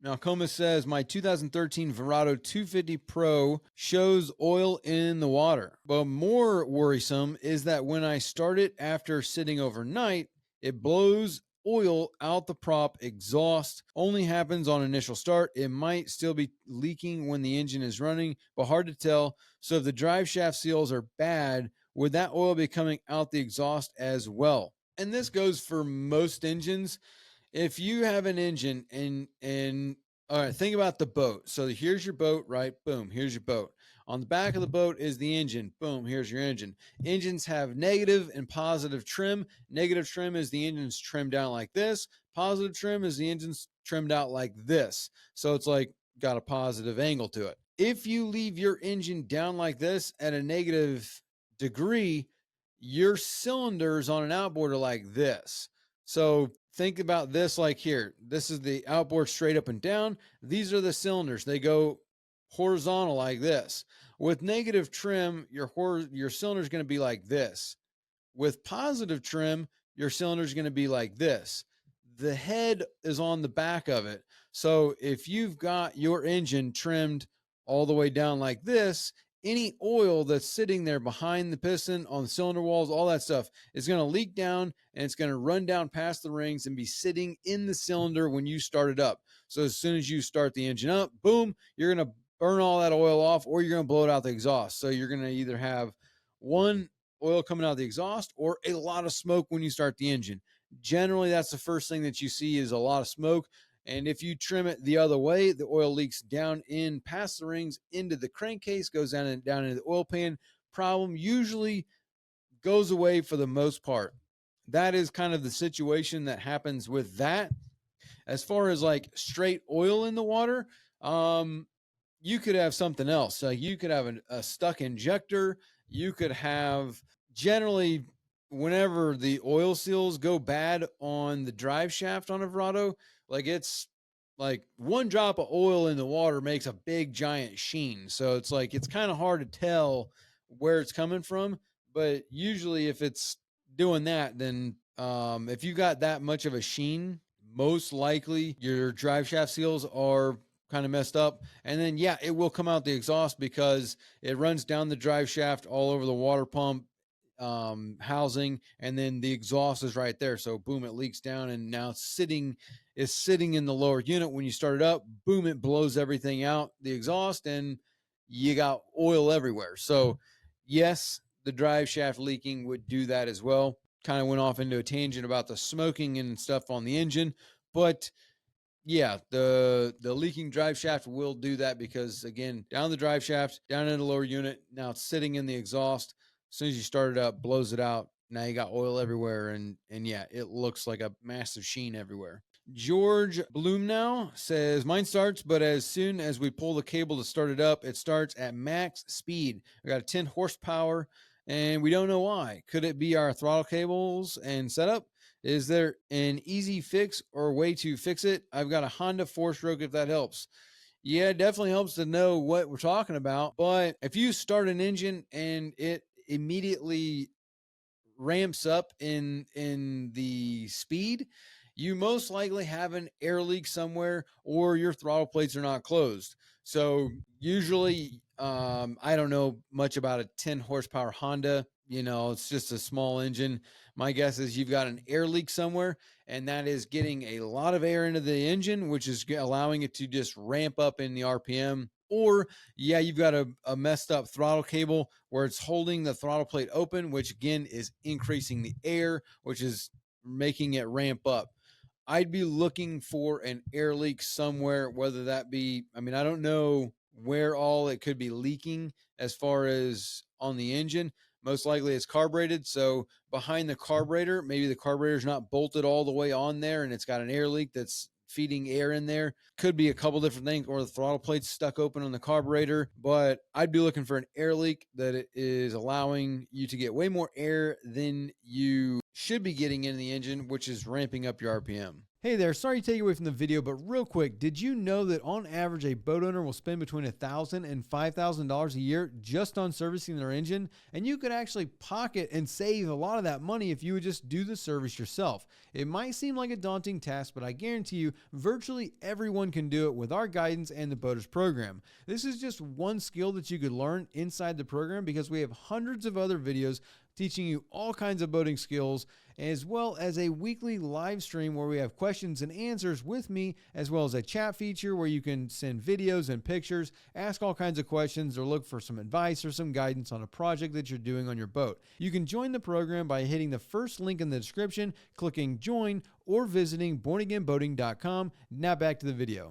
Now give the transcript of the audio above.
Now, Comus says, my 2013 Verado 250 Pro shows oil in the water. But more worrisome is that when I start it after sitting overnight, it blows oil out the prop exhaust. Only happens on initial start. It might still be leaking when the engine is running, but hard to tell. So if the drive shaft seals are bad, would that oil be coming out the exhaust as well? And this goes for most engines. If you have an engine and all right, think about the boat. So here's your boat, right? Boom, here's your boat. On the back of the boat is the engine. Boom, here's your engine. Engines have negative and positive trim. Negative trim is the engine's trimmed down like this. Positive trim is the engine's trimmed out like this. So it's like got a positive angle to it. If you leave your engine down like this at a negative degree, your cylinders on an outboard are like this. So think about this like here. This is the outboard straight up and down. These are the cylinders. They go horizontal like this. With negative trim, your cylinder is going to be like this. With positive trim, your cylinder is going to be like this. The head is on the back of it. So if you've got your engine trimmed all the way down like this, any oil that's sitting there behind the piston, on the cylinder walls, all that stuff is going to leak down, and it's going to run down past the rings and be sitting in the cylinder when you start it up. So as soon as you start the engine up, boom, you're going to burn all that oil off, or you're going to blow it out the exhaust. So you're going to either have one, oil coming out of the exhaust, or a lot of smoke when you start the engine. Generally, that's the first thing that you see is a lot of smoke. And if you trim it the other way, the oil leaks down in past the rings into the crankcase, goes down into the oil pan. Problem usually goes away for the most part. That is kind of the situation that happens with that. As far as like straight oil in the water, you could have something else. Like you could have a stuck injector. You could have generally whenever the oil seals go bad on the drive shaft on a Verado, like it's like one drop of oil in the water makes a big giant sheen. So it's like it's kind of hard to tell where it's coming from. But usually if it's doing that, then if you got that much of a sheen, most likely your drive shaft seals are kind of messed up. And then, yeah, it will come out the exhaust because it runs down the drive shaft all over the water pump housing, and then the exhaust is right there. So boom, it leaks down, and now it's sitting in the lower unit. When you start it up, boom, it blows everything out the exhaust, and you got oil everywhere. So yes, the drive shaft leaking would do that as well. Kind of went off into a tangent about the smoking and stuff on the engine, but yeah, the leaking drive shaft will do that because, again, down the drive shaft, down in the lower unit, now it's sitting in the exhaust. As soon as you start it up, blows it out. Now you got oil everywhere, and yeah, it looks like a massive sheen everywhere. George Bloomnow says, mine starts, but as soon as we pull the cable to start it up, it starts at max speed. We got a 10 horsepower, and we don't know why. Could it be our throttle cables and setup? Is there an easy fix or way to fix it? I've got a Honda 4-stroke if that helps. Yeah, it definitely helps to know what we're talking about. But if you start an engine and it immediately ramps up in the speed, you most likely have an air leak somewhere, or your throttle plates are not closed. So usually, I don't know much about a 10 horsepower Honda. You know, it's just a small engine. My guess is you've got an air leak somewhere, and that is getting a lot of air into the engine, which is allowing it to just ramp up in the RPM. Or, yeah, you've got a messed up throttle cable where it's holding the throttle plate open, which again is increasing the air, which is making it ramp up. I'd be looking for an air leak somewhere, whether that be, I mean, I don't know where all it could be leaking as far as on the engine. Most likely it's carbureted. So behind the carburetor, maybe the carburetor's not bolted all the way on there and it's got an air leak that's feeding air in there. Could be a couple different things, or the throttle plate's stuck open on the carburetor. But I'd be looking for an air leak that is allowing you to get way more air than you should be getting in the engine, which is ramping up your RPM. Hey there, sorry to take you away from the video, but real quick, did you know that on average a boat owner will spend between $1,000 and $5,000 a year just on servicing their engine? And you could actually pocket and save a lot of that money if you would just do the service yourself. It might seem like a daunting task, but I guarantee you virtually everyone can do it with our guidance and the Boaters program. This is just one skill that you could learn inside the program because we have hundreds of other videos teaching you all kinds of boating skills, as well as a weekly live stream where we have questions and answers with me, as well as a chat feature where you can send videos and pictures, ask all kinds of questions, or look for some advice or some guidance on a project that you're doing on your boat. You can join the program by hitting the first link in the description, clicking join, or visiting bornagainboating.com. Now back to the video.